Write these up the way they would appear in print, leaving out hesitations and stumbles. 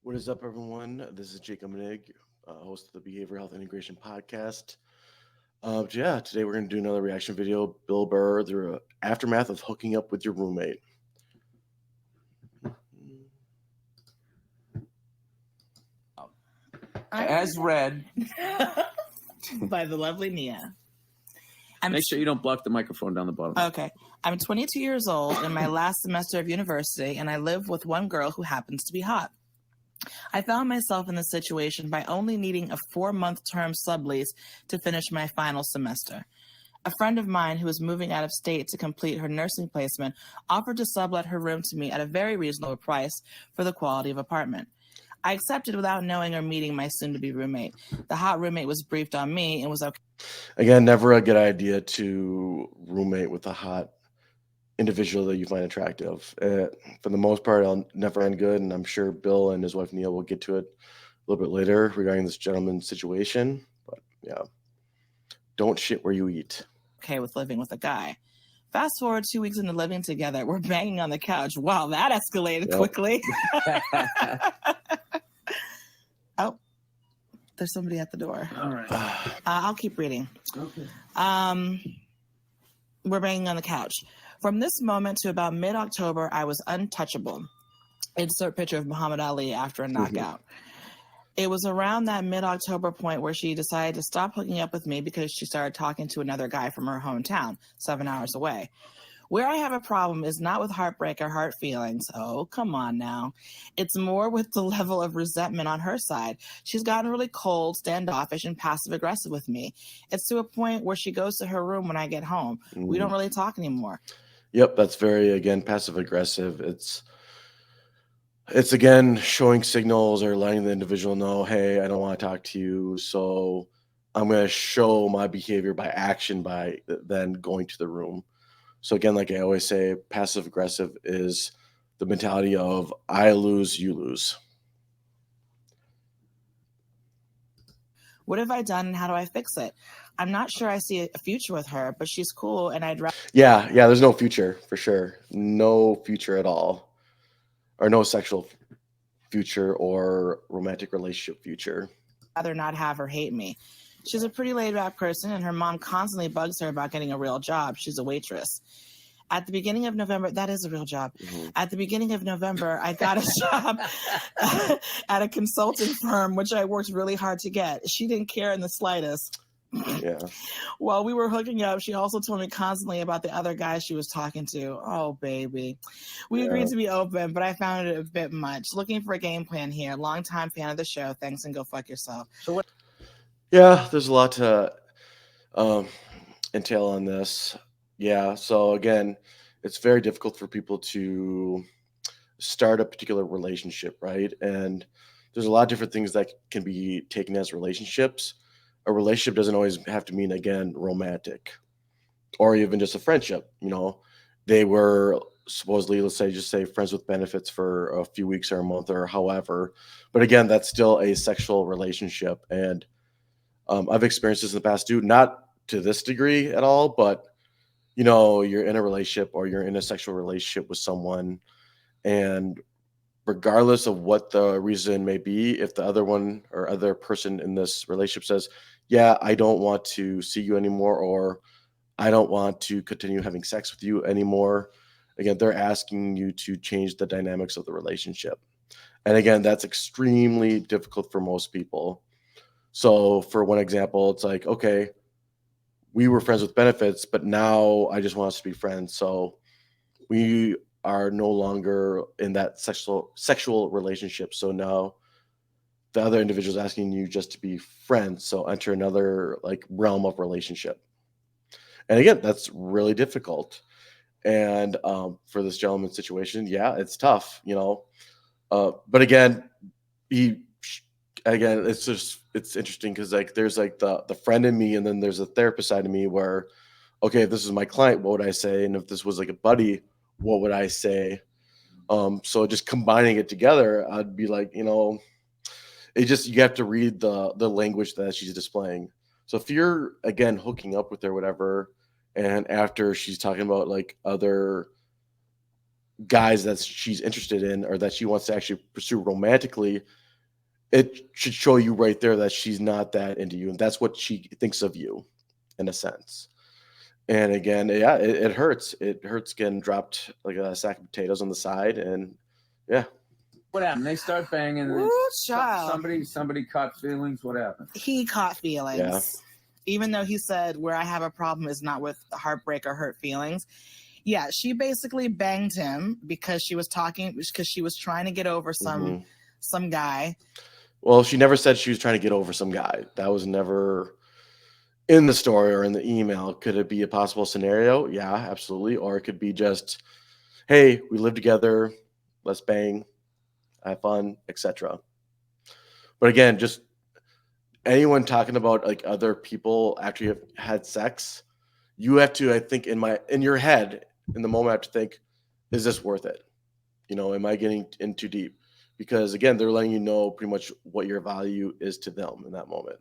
What is up, everyone? This is Minnig, host of the Behavioral Health Integration Podcast. Today we're going to do another reaction video. Bill Burr, the aftermath of hooking up with your roommate. As read by the lovely Nia. Make sure you don't block the microphone down the bottom. Okay. I'm 22 years old in my last semester of university, and I live with one girl who happens to be hot. I found myself in this situation by only needing a 4-month term sublease to finish my final semester. A friend of mine who was moving out of state to complete her nursing placement offered to sublet her room to me at a very reasonable price for the quality of apartment. I accepted without knowing or meeting my soon-to-be roommate. The hot roommate was briefed on me and was okay. Again, never a good idea to roommate with a hot individual that you find attractive. For the most part, it'll never end good, and I'm sure Bill and his wife Nia will get to it a little bit later regarding this gentleman's situation. But yeah, don't shit where you eat. Okay with living with a guy. Fast forward 2 weeks into living together, we're banging on the couch. Wow, that escalated quickly. Oh, there's somebody at the door. All right. I'll keep reading. Okay. We're banging on the couch. From this moment to about mid-October, I was untouchable. Insert picture of Muhammad Ali after a knockout. It was around that mid-October point where she decided to stop hooking up with me because she started talking to another guy from her hometown, 7 hours away. Where I have a problem is not with heartbreak or heart feelings. Oh, come on now. It's more with the level of resentment on her side. She's gotten really cold, standoffish, and passive-aggressive with me. It's to a point where she goes to her room when I get home. We don't really talk anymore. Yep, that's very, again, passive-aggressive. It's again showing signals or letting the individual know, hey, I don't want to talk to you, so I'm going to show my behavior by action by then going to the room. So again, like I always say, passive-aggressive is the mentality of I lose, you lose. What have I done and how do I fix it? I'm not sure I see a future with her, but she's cool and I'd rather... Yeah, there's no future for sure. No future at all. Or no sexual future or romantic relationship future. Rather not have her hate me. She's a pretty laid-back person, and her mom constantly bugs her about getting a real job. She's a waitress. At the beginning of November, that is a real job. At the beginning of November, I got a job at a consulting firm, which I worked really hard to get. She didn't care in the slightest. Yeah. While we were hooking up, she also told me constantly about the other guy she was talking to. Oh, baby. We agreed to be open, but I found it a bit much. Looking for a game plan here. Longtime fan of the show. Thanks, and go fuck yourself. So what? Yeah, there's a lot to entail on this. Yeah, so again, it's very difficult for people to start a particular relationship, right? And there's a lot of different things that can be taken as relationships. A relationship doesn't always have to mean, again, romantic or even just a friendship. You know, they were supposedly, let's say, just say friends with benefits for a few weeks or a month or however. But again, that's still a sexual relationship. And I've experienced this in the past, too, not to this degree at all, but, you know, you're in a relationship or you're in a sexual relationship with someone, and regardless of what the reason may be, if the other one or other person in this relationship says, yeah, I don't want to see you anymore, or I don't want to continue having sex with you anymore, again, they're asking you to change the dynamics of the relationship. And again, that's extremely difficult for most people. So for one example, it's like, okay, we were friends with benefits, but now I just want us to be friends. So we are no longer in that sexual relationship. So now the other individual is asking you just to be friends. So enter another like realm of relationship. And again, that's really difficult. And for this gentleman's situation, yeah, it's tough, you know. But again, it's interesting because like there's like the friend in me, and then there's a therapist side of me where, okay, if this is my client, what would I say? And if this was like a buddy, what would I say? So just combining it together, I'd be like, you know, you have to read the language that she's displaying. So if you're again hooking up with her, whatever, and after she's talking about like other guys that she's interested in or that she wants to actually pursue romantically, it should show you right there that she's not that into you, and that's what she thinks of you, in a sense. And again, yeah, it hurts. It hurts getting dropped like a sack of potatoes on the side, and yeah. What happened? They start banging, and then Ooh, child. somebody caught feelings. What happened? He caught feelings. Yeah. Even though he said where I have a problem is not with heartbreak or hurt feelings. Yeah, she basically banged him because she was trying to get over some guy. Well, she never said she was trying to get over some guy. That was never in the story or in the email. Could it be a possible scenario? Yeah, absolutely. Or it could be just, hey, we live together, let's bang, have fun, etc. But again, just anyone talking about like other people after you have had sex, you have to, I think, in your head, in the moment, have to think, is this worth it? You know, am I getting in too deep? Because again, they're letting you know pretty much what your value is to them in that moment.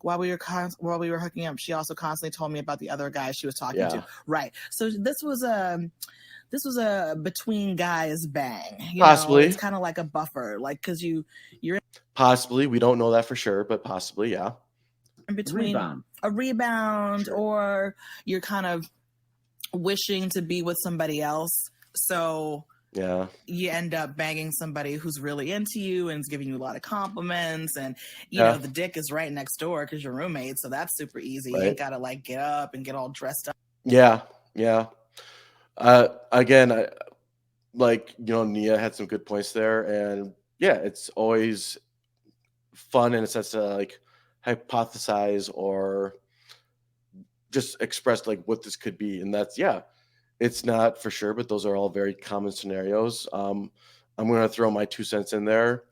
While we were hooking up, she also constantly told me about the other guy she was talking to. Right. So this was a between guys bang. Possibly. It's kind of like a buffer, like because you're possibly. We don't know that for sure, but possibly, yeah. In between a rebound, sure. Or you're kind of wishing to be with somebody else. So yeah, you end up banging somebody who's really into you and is giving you a lot of compliments, and you know the dick is right next door because you're roommates, so that's super easy. Right. You ain't gotta like get up and get all dressed up. Yeah. Again, Nia had some good points there, and yeah, it's always fun in a sense to like hypothesize or just express like what this could be, and that's it's not for sure, but those are all very common scenarios. I'm going to throw my 2 cents in there.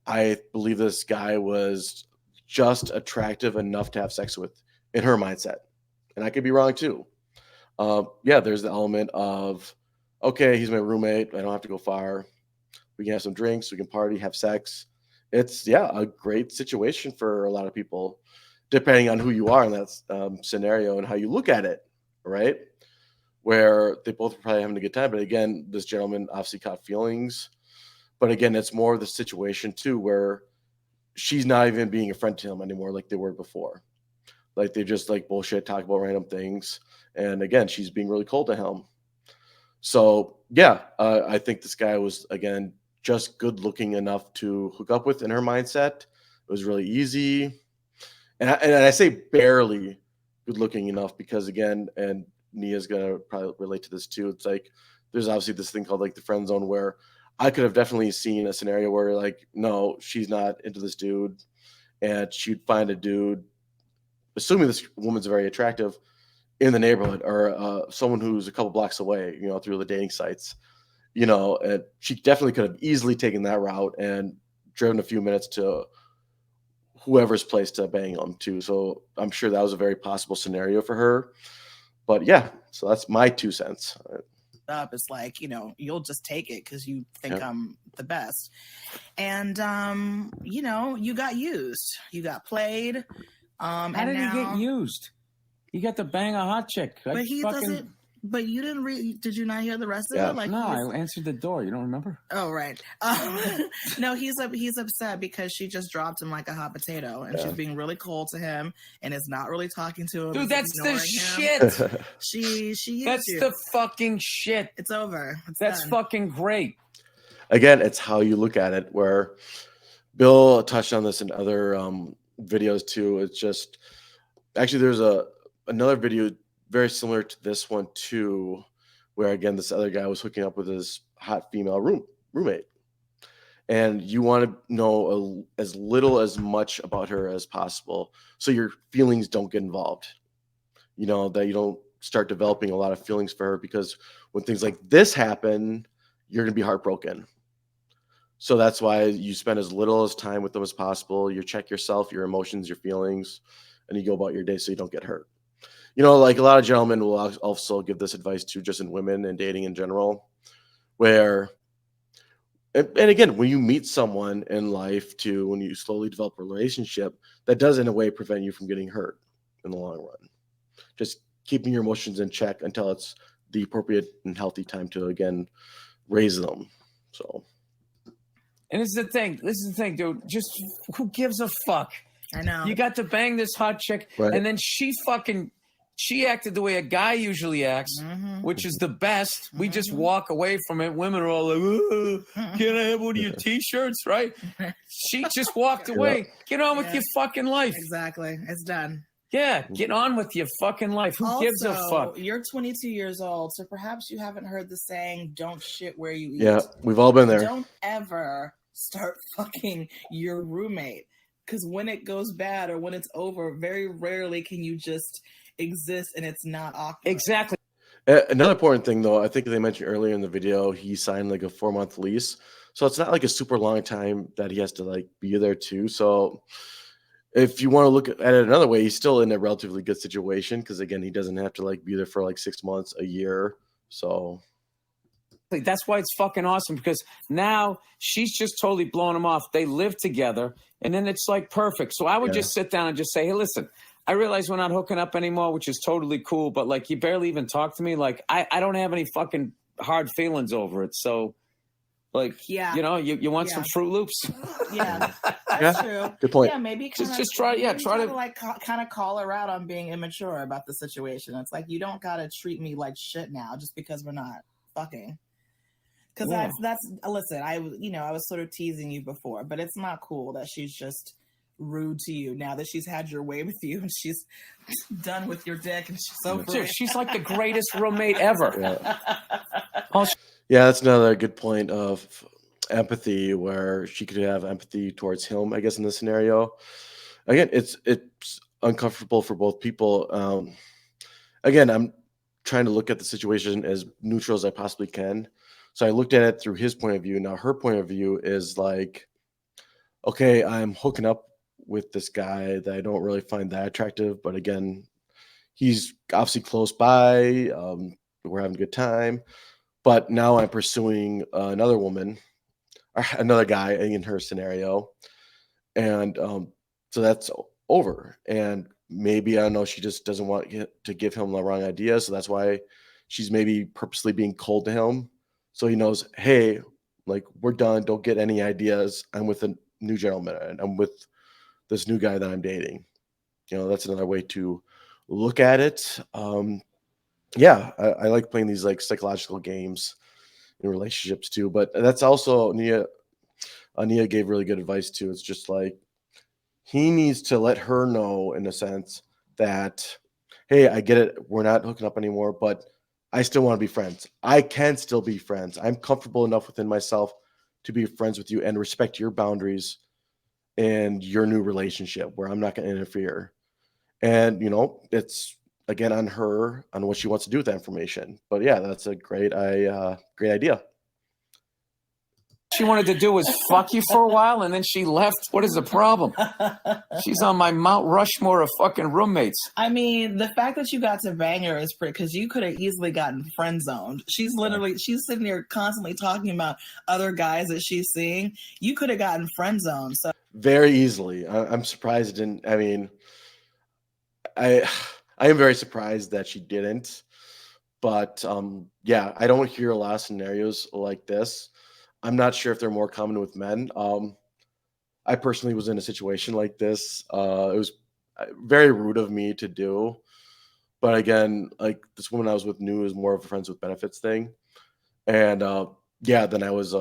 I believe this guy was just attractive enough to have sex with in her mindset, and I could be wrong too. There's the element of, okay, he's my roommate, I don't have to go far, we can have some drinks, we can party, have sex. It's a great situation for a lot of people, depending on who you are in that scenario and how you look at it, right? Where they both were probably having a good time. But again, this gentleman obviously caught feelings. But again, it's more of the situation too, where she's not even being a friend to him anymore like they were before. Like they just like bullshit, talk about random things. And again, she's being really cold to him. So I think this guy was, again, just good looking enough to hook up with in her mindset. It was really easy. And I say barely good looking enough because, again, and Nia's going to probably relate to this too. It's like, there's obviously this thing called like the friend zone where I could have definitely seen a scenario where like, no, she's not into this dude. And she'd find a dude, assuming this woman's very attractive, in the neighborhood, or someone who's a couple blocks away, through the dating sites, and she definitely could have easily taken that route and driven a few minutes to whoever's place to bang on to. So I'm sure that was a very possible scenario for her. But so that's my 2 cents. Up, it's like, you'll just take it because you think I'm the best. And, you got used. You got played. How did he get used? You got to bang a hot chick. But he doesn't. But you didn't did you not hear the rest of it? Like, no, I answered the door. You don't remember? Oh, right. No, he's upset because she just dropped him like a hot potato, and she's being really cold to him and is not really talking to him. Dude, that's the shit. She that's the fucking shit. It's over. That's done. Fucking great. Again, it's how you look at it. Where Bill touched on this in other videos too. It's just actually there's another video very similar to this one too, where again this other guy was hooking up with his hot female roommate, and you want to know as little as much about her as possible so your feelings don't get involved, that you don't start developing a lot of feelings for her, because when things like this happen, you're going to be heartbroken. So that's why you spend as little as time with them as possible. You check yourself, your emotions, your feelings, and you go about your day so you don't get hurt. Like a lot of gentlemen will also give this advice to just in women and dating in general, where, and again, when you meet someone in life too, when you slowly develop a relationship, that does in a way prevent you from getting hurt in the long run. Just keeping your emotions in check until it's the appropriate and healthy time to again raise them. So. And this is the thing, dude. Just who gives a fuck? I know. You got to bang this hot chick, Right. and then she acted the way a guy usually acts, which is the best. We just walk away from it. Women are all like, can I have one of your T-shirts, right? She just walked away. Get on with your fucking life. Exactly. It's done. Yeah, get on with your fucking life. Who gives a fuck? You're 22 years old, so perhaps you haven't heard the saying, don't shit where you eat. Yeah, we've all been there. Don't ever start fucking your roommate, because when it goes bad or when it's over, very rarely can you just exist and it's not awkward. Exactly. Another important thing, though, I think they mentioned earlier in the video, he signed like a 4-month lease. So it's not like a super long time that he has to like be there too. So if you want to look at it another way, he's still in a relatively good situation because, again, he doesn't have to like be there for like 6 months, a year. So that's why it's fucking awesome, because now she's just totally blowing him off. They live together, and then it's like perfect. So I would just sit down and just say, hey, listen, I realize we're not hooking up anymore, which is totally cool, but like you barely even talk to me. Like I don't have any fucking hard feelings over it. So like, you know, you want some Fruit Loops? Yeah, that's true. Good point. Yeah, maybe just try to like kind of call her out on being immature about the situation. It's like, you don't gotta treat me like shit now just because we're not fucking. Because that's listen, I was sort of teasing you before, but it's not cool that she's just rude to you now that she's had your way with you and she's done with your dick and she's over it. She's like the greatest roommate ever. Yeah, that's another good point of empathy, where she could have empathy towards him, I guess, in this scenario. Again, it's uncomfortable for both people. Again, I'm trying to look at the situation as neutral as I possibly can. So I looked at it through his point of view. Now her point of view is like, okay, I'm hooking up with this guy that I don't really find that attractive, but again, he's obviously close by. We're having a good time. But now I'm pursuing another woman, or another guy in her scenario. And so that's over. And maybe, I don't know, she just doesn't want to give him the wrong idea. So that's why she's maybe purposely being cold to him. So he knows, hey, like, we're done. Don't get any ideas. I'm with a new gentleman, and I'm with this new guy that I'm dating. You know, that's another way to look at it. Yeah, I like playing these like psychological games in relationships too. But that's also Nia gave really good advice too. It's just like, he needs to let her know, in a sense, that, hey, I get it, we're not hooking up anymore, but I still want to be friends. I can still be friends. I'm comfortable enough within myself to be friends with you and respect your boundaries and your new relationship, where I'm not going to interfere. And, you know, it's again on her, on what she wants to do with that information. But yeah, that's a great idea. She wanted to do was fuck you for a while, and then she left. What is the problem? She's on my Mount Rushmore of fucking roommates. I mean, the fact that you got to bang her is pretty, because you could have easily gotten friend zoned. She's sitting there constantly talking about other guys that she's seeing. You could have gotten friend zoned. So very easily. I'm surprised it didn't. I mean, I am very surprised that she didn't. But yeah, I don't hear a lot of scenarios like this. I'm not sure if they're more common with men. I personally was in a situation like this. It was very rude of me to do. But again, like, this woman I was with knew it was more of a friends with benefits thing. And yeah, then I was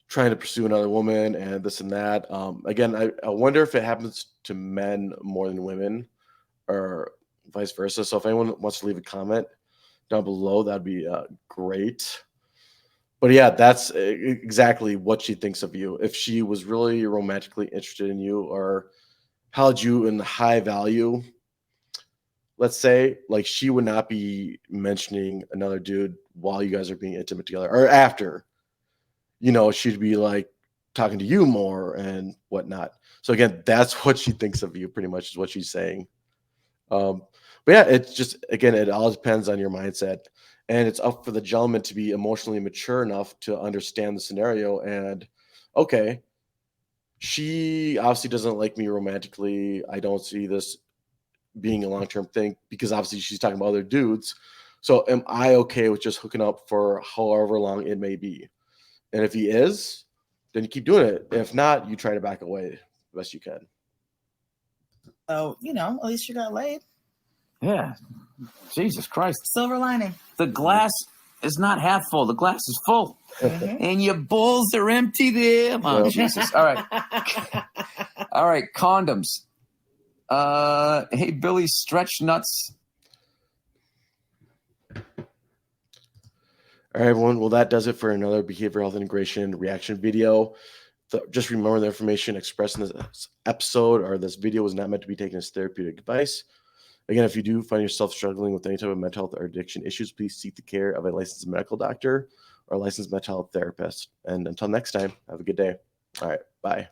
trying to pursue another woman and this and that. Again, I wonder if it happens to men more than women, or vice versa. So if anyone wants to leave a comment down below, that'd be great. But yeah, that's exactly what she thinks of you. If she was really romantically interested in you, or held you in high value, let's say, like, she would not be mentioning another dude while you guys are being intimate together, or after. You know, she'd be like talking to you more and whatnot. So again, that's what she thinks of you, pretty much, is what she's saying. But yeah, it's just, again, it all depends on your mindset. And it's up for the gentleman to be emotionally mature enough to understand the scenario. And okay, she obviously doesn't like me romantically. I don't see this being a long-term thing, because obviously she's talking about other dudes. So am I okay with just hooking up for however long it may be? And if he is, then you keep doing it. If not, you try to back away the best you can. So, at least you got laid. Yeah. Jesus Christ. Silver lining. The glass is not half full. The glass is full. And your balls are empty there. Oh, Jesus. All right. All right. Condoms. Hey, Billy, stretch nuts. All right, everyone. Well, that does it for another behavioral health integration reaction video. Just remember the information expressed in this episode or this video was not meant to be taken as therapeutic advice. Again, if you do find yourself struggling with any type of mental health or addiction issues, please seek the care of a licensed medical doctor or a licensed mental health therapist. And until next time, have a good day. All right, bye.